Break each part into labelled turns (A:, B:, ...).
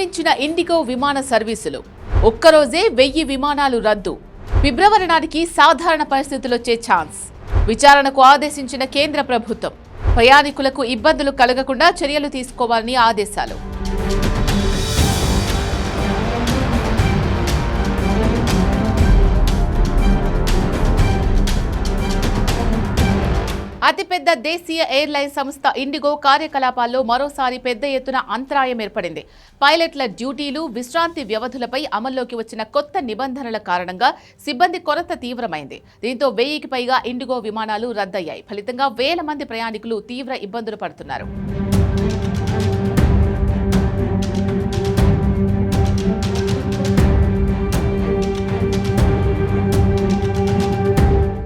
A: స్తంభించిన IndiGo విమాన సర్వీసులు. ఒక్కరోజే 1000 విమానాలు రద్దు. ఫిబ్రవరి నాటికి సాధారణ పరిస్థితులొచ్చే ఛాన్స్. విచారణకు ఆదేశించిన కేంద్ర ప్రభుత్వం. ప్రయాణికులకు ఇబ్బందులు కలగకుండా చర్యలు తీసుకోవాలని ఆదేశాలు. అతిపెద్ద దేశీయ ఎయిర్లైన్ సంస్థ ఇండిగో కార్యకలాపాల్లో మరోసారి పెద్ద ఎత్తున అంతరాయం ఏర్పడింది. పైలట్ల డ్యూటీలు, విశ్రాంతి వ్యవధులపై అమల్లోకి వచ్చిన కొత్త నిబంధనల కారణంగా సిబ్బంది కొరత తీవ్రమైంది. దీంతో 1000కి పైగా ఇండిగో విమానాలు రద్దయ్యాయి. ఫలితంగా వేల మంది ప్రయాణికులు తీవ్ర ఇబ్బందులు పడుతున్నారు.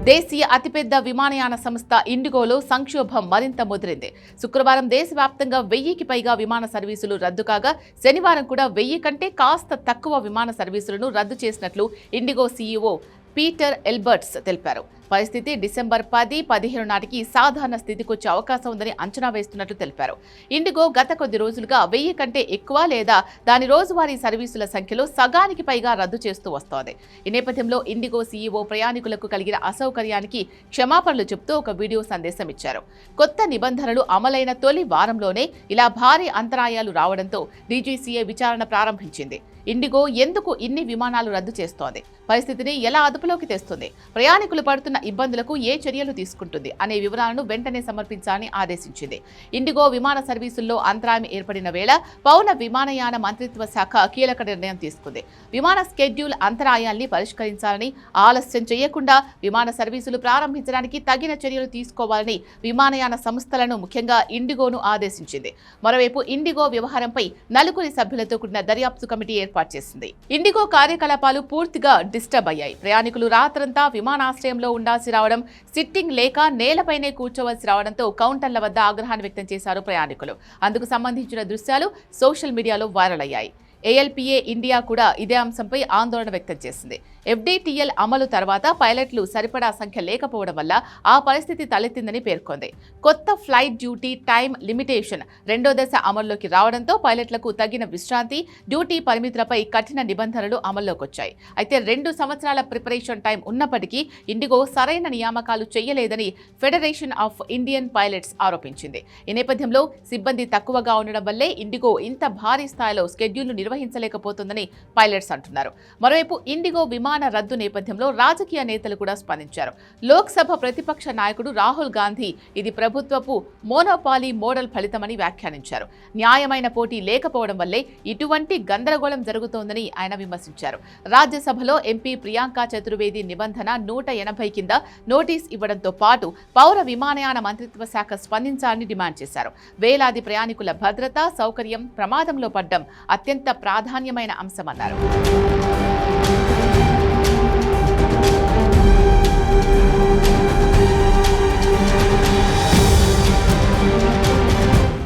A: దేశీయ అతిపెద్ద విమానయాన సంస్థ ఇండిగోలో సంక్షోభం మరింత ముదిరింది. శుక్రవారం దేశవ్యాప్తంగా 1000కి పైగా విమాన సర్వీసులు రద్దు కాగా, శనివారం కూడా 1000 కంటే కాస్త తక్కువ విమాన సర్వీసులను రద్దు చేసినట్లు ఇండిగో సీఈఓ పీటర్ ఎల్బర్ట్స్ తెలిపారు. పరిస్థితి డిసెంబర్ 10-15 నాటికి సాధారణ స్థితికొచ్చే అవకాశం ఉందని అంచనా వేస్తున్నట్లు తెలిపారు. ఇండిగో గత కొద్ది రోజులుగా 1000 కంటే ఎక్కువ లేదా దాని రోజువారీ సర్వీసుల సంఖ్యలో సగానికి పైగా రద్దు చేస్తూ వస్తోంది. ఈ నేపథ్యంలో ఇండిగో సీఈఓ ప్రయాణికులకు కలిగిన అసౌకర్యానికి క్షమాపణలు చెబుతూ ఒక వీడియో సందేశం ఇచ్చారు. కొత్త నిబంధనలు అమలైన తొలి వారంలోనే ఇలా భారీ అంతరాయాలు రావడంతో డీజీసీఏ విచారణ ప్రారంభించింది. ఇండిగో ఎందుకు ఇన్ని విమానాలు రద్దు చేస్తోంది, పరిస్థితిని ఎలా అదుపులోకి తెస్తుంది, ప్రయాణికులు పడుతున్న ఇబ్బందులకు ఏ చర్యలు తీసుకుంటుంది అనే వివరాలను వెంటనే సమర్పించాలని ఆదేశించింది. ఇండిగో విమాన సర్వీసుల్లో అంతరాయం ఏర్పడిన వేళ పౌర విమానయాన మంత్రిత్వ శాఖ కీలక నిర్ణయం తీసుకుంది. విమాన స్కెడ్యూల్ అంతరాయాల్ని పరిష్కరించాలని, ఆలస్యం చేయకుండా విమాన సర్వీసులు ప్రారంభించడానికి తగిన చర్యలు తీసుకోవాలని విమానయాన సంస్థలను, ముఖ్యంగా ఇండిగోను ఆదేశించింది. మరోవైపు ఇండిగో వ్యవహారంపై 4 సభ్యులతో కూడిన దర్యాప్తు కమిటీ ఏర్పాటు చేసింది. ఇండిగో కార్యకలాపాలు పూర్తిగా డిస్టర్బ్ అయ్యాయి. ప్రయాణికులు రాత్రంతా విమానాశ్రయంలో ఉండాల్సి రావడం, సిట్టింగ్ లేక నేలపైనే కూర్చోవలసి రావడంతో కౌంటర్ల వద్ద ఆగ్రహాన్ని వ్యక్తం చేశారు ప్రయాణికులు. అందుకు సంబంధించిన దృశ్యాలు సోషల్ మీడియాలో వైరల్ అయ్యాయి. ఏఎల్పీఏ ఇండియా కూడా ఇదే అంశంపై ఆందోళన వ్యక్తం చేసింది. ఎఫ్డీటీఎల్ అమలు తర్వాత పైలట్లు సరిపడా సంఖ్య లేకపోవడం వల్ల ఆ పరిస్థితి తలెత్తిందని పేర్కొంది. కొత్త ఫ్లైట్ డ్యూటీ టైం లిమిటేషన్ 2వ దశ అమల్లోకి రావడంతో పైలట్లకు తగిన విశ్రాంతి, డ్యూటీ పరిమితులపై కఠిన నిబంధనలు అమల్లోకి వచ్చాయి. అయితే 2 సంవత్సరాల ప్రిపరేషన్ టైం ఉన్నప్పటికీ ఇండిగో సరైన నియామకాలు చేయలేదని ఫెడరేషన్ ఆఫ్ ఇండియన్ పైలట్స్ ఆరోపించింది. ఈ నేపథ్యంలో సిబ్బంది తక్కువగా ఉండడం వల్లే ఇండిగో ఇంత భారీ స్థాయిలో స్కెడ్యూల్ను నిర్వహించలేకపోతుందని పైలట్స్ అంటున్నారు. మరోవైపు ఇండిగో విమాన రద్దు నేపథ్యంలో రాజకీయ నేతలు కూడా స్పందించారు. లోక్సభ ప్రతిపక్ష నాయకుడు రాహుల్ గాంధీ ఇది ప్రభుత్వపు మోనోపాలీ మోడల్ ఫలితమని వ్యాఖ్యానించారు. న్యాయమైన పోటీ లేకపోవడం వల్లే ఇటువంటి గందరగోళం జరుగుతోందని ఆయన విమర్శించారు. రాజ్యసభలో ఎంపీ ప్రియాంక చతుర్వేది నిబంధన 180 కింద నోటీస్ ఇవ్వడంతో పాటు పౌర విమానయాన మంత్రిత్వ శాఖ స్పందించాలని డిమాండ్ చేశారు. వేలాది ప్రయాణికుల భద్రత, సౌకర్యం ప్రమాదంలో పడ్డం అత్యంత ప్రాధాన్యమైన అంశమన్నారు.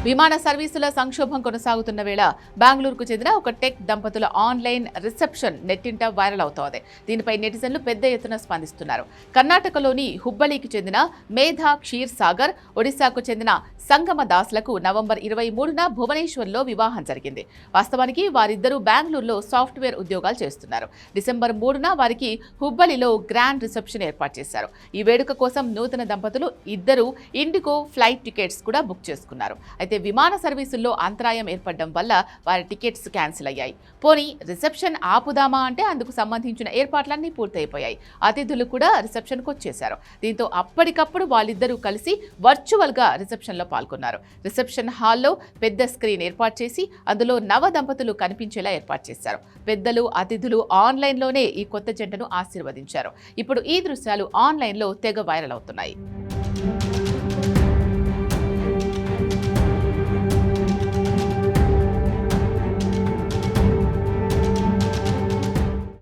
A: విమాన సర్వీసుల సంక్షోభం కొనసాగుతున్న వేళ బెంగళూరుకు చెందిన ఒక టెక్ దంపతుల ఆన్లైన్ రిసెప్షన్ నెట్టింట వైరల్ అవుతోంది. దీనిపై నెటిజన్లు పెద్ద ఎత్తున స్పందిస్తున్నారు. కర్ణాటకలోని హుబ్బళికి చెందిన మేధా క్షీర్ సాగర్, ఒడిశాకు చెందిన సంగమ దాస్లకు నవంబర్ 23న భువనేశ్వర్లో వివాహం జరిగింది. వాస్తవానికి వారిద్దరూ బెంగళూరులో సాఫ్ట్వేర్ ఉద్యోగాలు చేస్తున్నారు. డిసెంబర్ 3న వారికి హుబ్బళిలో గ్రాండ్ రిసెప్షన్ ఏర్పాటు చేశారు. ఈ వేడుక కోసం నూతన దంపతులు ఇద్దరు ఇండిగో ఫ్లైట్ టికెట్స్ కూడా బుక్ చేసుకున్నారు. అయితే విమాన సర్వీసుల్లో అంతరాయం ఏర్పడడం వల్ల వారి టికెట్స్ క్యాన్సిల్ అయ్యాయి. పోనీ రిసెప్షన్ ఆపుదామా అంటే అందుకు సంబంధించిన ఏర్పాట్లన్నీ పూర్తయిపోయాయి. అతిథులు కూడా రిసెప్షన్కు వచ్చేశారు. దీంతో అప్పటికప్పుడు వాళ్ళిద్దరూ కలిసి వర్చువల్గా రిసెప్షన్లో పాల్గొన్నారు. రిసెప్షన్ హాల్లో పెద్ద స్క్రీన్ ఏర్పాటు చేసి అందులో నవ దంపతులు కనిపించేలా ఏర్పాటు చేశారు. పెద్దలు, అతిథులు ఆన్లైన్లోనే ఈ కొత్త జంటను ఆశీర్వదించారు. ఇప్పుడు ఈ దృశ్యాలు ఆన్లైన్లో తెగ వైరల్ అవుతున్నాయి.